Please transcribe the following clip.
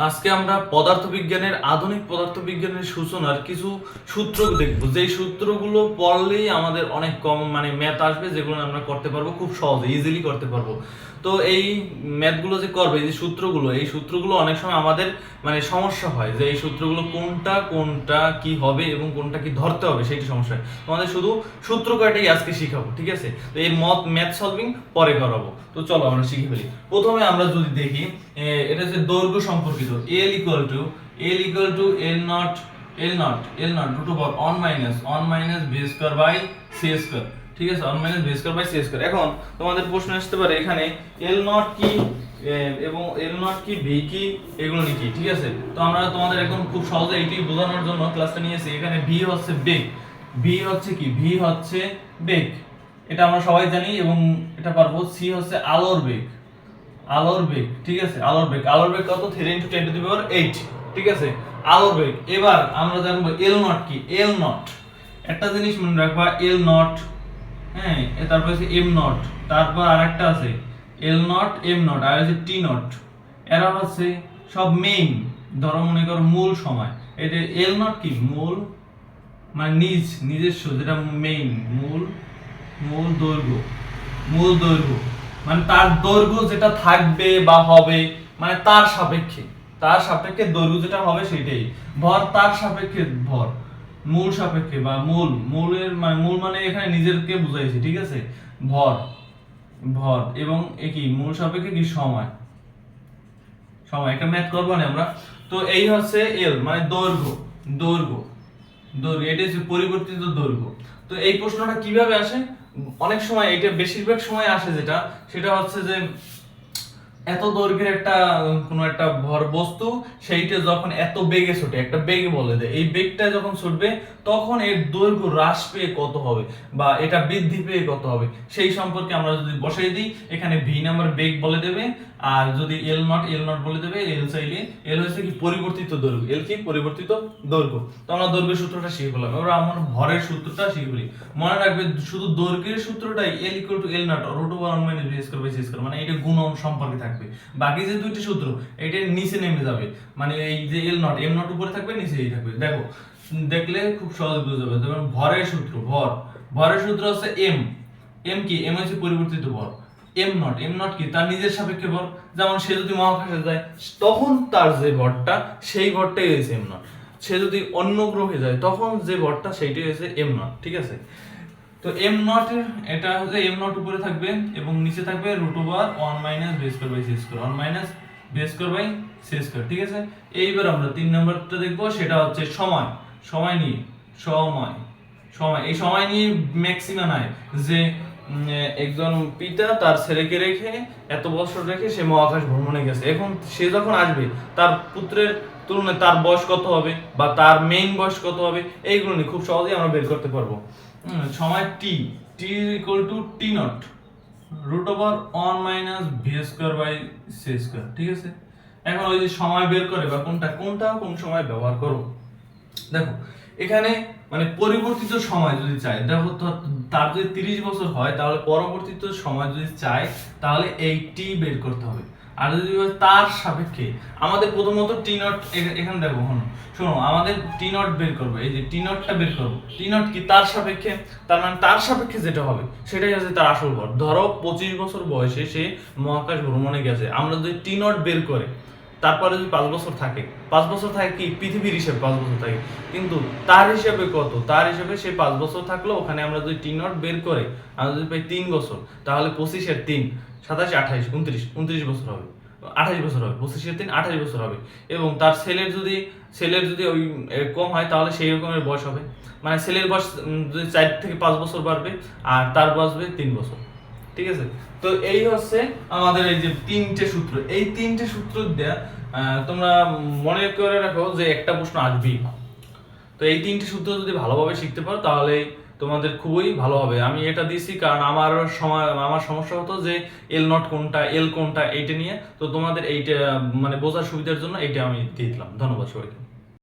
আজকে আমরা পদার্থবিজ্ঞানের আধুনিক পদার্থবিজ্ঞানের সূচনার কিছু সূত্র দেখব, যেই সূত্রগুলো পড়লেই আমাদের অনেক কম ম্যাথ আসবে, যেগুলো আমরা করতে পারবো খুব সহজে, ইজিলি করতে পারবো। তো এই ম্যাথগুলো যে করবে, এই যে সূত্রগুলো, এই সূত্রগুলো অনেক সময় আমাদের সমস্যা হয় যে এই সূত্রগুলো কোনটা কোনটা কি হবে এবং কোনটা কি ধরতে হবে, সেইটা সমস্যা হয়। তোমাদের শুধু সূত্র কয়টাই আজকে শিখাবো, ঠিক আছে? তো এই ম্যাথ সলভিং পরে করাবো। তো চলো আমরা শিখে ফেলি। প্রথমে আমরা যদি দেখি, এটা হচ্ছে দৈর্ঘ্য সম্পর্কিত। L equal to L naught root over 1 minus b square by c square, ঠিক আছে? 1 minus b square by c square। এখন তোমাদের প্রশ্ন আসতে পারে এখানে L naught কি এবং L naught কি, v কি, এগুলো কি, ঠিক আছে? তো আমরা তোমাদের একদম খুব সহজে এইটি বোঝানোর জন্য ক্লাসটা নিয়েছি। এখানে v হচ্ছে বেগ, v হচ্ছে কি, v হচ্ছে বেগ, এটা আমরা সবাই জানি এবং এটা পারবো। c হচ্ছে আলোর বেগ, ঠিক আছে? আলোর বেগ কত? 3 × 10⁸, ঠিক আছে? আলোর বেগ। এবার আমরা জানবো এল নট কি। এল নট একটা জিনিস মনে রাখবা, এল নট, হ্যাঁ, তারপর আছে এম নট, তারপর আরেকটা আছে এল নট, এম নট, আর আছে টি নট। এরা হচ্ছে সব মেইন, ধরো মনে করো মূল সময়। এটা এল নট কি, মূল নিজস্ব, যেটা মেইন, মূল দৈর্ঘ্য তার দৈর্ঘ্য যেটা থাকবে বা হবে, তার সাপেক্ষে দৈর্ঘ্য যেটা হবে সেটাই। ভর তার সাপেক্ষে ভর, মূল সাপেক্ষে বা মূলের মূল এখানে নিজেরকে বুঝাইছে, ঠিক আছে? ভর এবং একই মূল সাপেক্ষে কি, সময়। একটা ম্যাথ করবো না আমরা। তো এই হচ্ছে এল দৈর্ঘ্য, এটা হচ্ছে পরিবর্তিত দৈর্ঘ্য। তো এই প্রশ্নটা কিভাবে আসে? অনেক সময়, এটা বেশিরভাগ সময় আসে সেটা হচ্ছে যে এত দৈর্ঘ্যের কোনো একটা ভর বস্তু, সেইটা যখন এত বেগে ছোটে, একটা বেগে বলে দেয়, এই বেগটা যখন ছুটবে তখন এর দৈর্ঘ্য হ্রাস পেয়ে কত হবে বা এটা বৃদ্ধি পেয়ে কত হবে, সেই সম্পর্কে আমরা যদি বসাই দিই, এখানে ভি নাম্বার বেগ বলে দেবে, আর যদি এল নট বলে দেবে। এল হচ্ছে কি, পরিবর্তিত দৈর্ঘ্য, এল কি, পরিবর্তিত দৈর্ঘ্য। তো আমরা দৈর্ঘ্যের সূত্রটা শিখে ফেলাম। এবার আমরা ভরের সূত্রটা শিখে ফেলি। মনে রাখবে শুধু দৈর্ঘ্যের সূত্রটাই L equal to L naught root over 1 minus v square by c square, এটা গুণন সম্পর্কে থাকবে। বাকি যে দুইটি সূত্র, এটা নিচে নেমে যাবে, এই যে L naught, M naught উপরে থাকবে, নিচেই থাকবে। দেখো, দেখলে খুব সহজে বুঝে যাবে। যেমন ভরের সূত্র, ভরের সূত্র হচ্ছে m কি, m হচ্ছে পরিবর্তিত ভর। m naught কি, তার নিজের সাপেক্ষে ভর। যেমন সে যদি মহাকাশে যায়, তখন তার যে ভরটা, সেই ভরটাই হয়েছে m naught। সে যদি অন্য গ্রহে যায়, তখন যে ভরটা, সেইটাই হয়েছে m naught, ঠিক আছে? তো m naught এটা হচ্ছে m naught উপরে থাকবে এবং নিচে থাকবে root over 1 minus b square by c square, 1 minus b square by c square, ঠিক আছে? এইবার আমরা 3 নাম্বারটা দেখব, সেটা হচ্ছে সময় নিয়ে। এই সময় নিয়ে ম্যাক্সিমাম হয় যে একজন পিতা তার ছেলেকে রেখে, এত বছর রেখে সে মহাকাশ ভ্রমণে গেছে। এখন সে যখন আসবে, তার পুত্রের তুলনায় তার বয়স কত হবে বা তার মেইন বয়স কত হবে, এইগুলো নিয়ে খুব সহজেই আমরা বের করতে পারবো। সময় t equal to t naught root over 1 minus v square by c square, ঠিক আছে? এখন ওই যে সময় বের করে বা কোন সময় ব্যবহার করো, দেখো এখানে পরিবর্তিত সময় যদি চাই, দেখো তার যদি 30 বছর হয়, তাহলে পরবর্তীত সময় যদি চাই, তাহলে এই t বের করতে হবে। আর যদি তার সাপেক্ষে, আমাদের প্রথমত টি নট, এখানে দেখো, শোনো, আমাদের টি নট বের করবো। এই যে টি নটটা বের করবো। টি নট কি, তার সাপেক্ষে, তার সাপেক্ষে যেটা হবে সেটাই হচ্ছে তার আসল ভর। ধরো 25 বছর বয়সে সে মহাকাশ ভ্রমণে গেছে, আমরা যদি টি নট বের করে, তারপরে যদি 5 বছর থাকে, কি পৃথিবীর হিসেবে 5 বছর থাকে, কিন্তু তার হিসেবে কত, তার হিসেবে সে 5 বছর থাকলো। ওখানে আমরা যদি টি নট বের করে আমরা যদি পাই 3 বছর, তাহলে 25 এর 3 27 28 29 বছর হবে, 28 বছর হবে। 25 এর 3 28 বছর হবে। এবং তার ছেলের যদি ওই কম হয়, তাহলে সেই রকমের বয়স হবে। ছেলের বয়স যদি 4 থেকে 5 বছর বাড়বে, আর তার বাঁচবে 3 বছর, ঠিক আছে? তো এই হচ্ছে আমাদের এই যে 3টে সূত্র। এই 3টে সূত্র দিয়ে তোমরা মনে করে রাখো যে একটা প্রশ্ন আসবেই। তো এই 3টে সূত্র যদি ভালোভাবে শিখতে পারো, তাহলে তোমাদের খুবই ভালো হবে। আমি এটা দিয়েছি কারণ আমার সমস্যা হতো যে এল নট কোনটা, এল কোনটা, এইটা নিয়ে। তো তোমাদের এইটা বোঝার সুবিধার জন্য এইটা আমি দিয়ে দিলাম। ধন্যবাদ সবাইকে।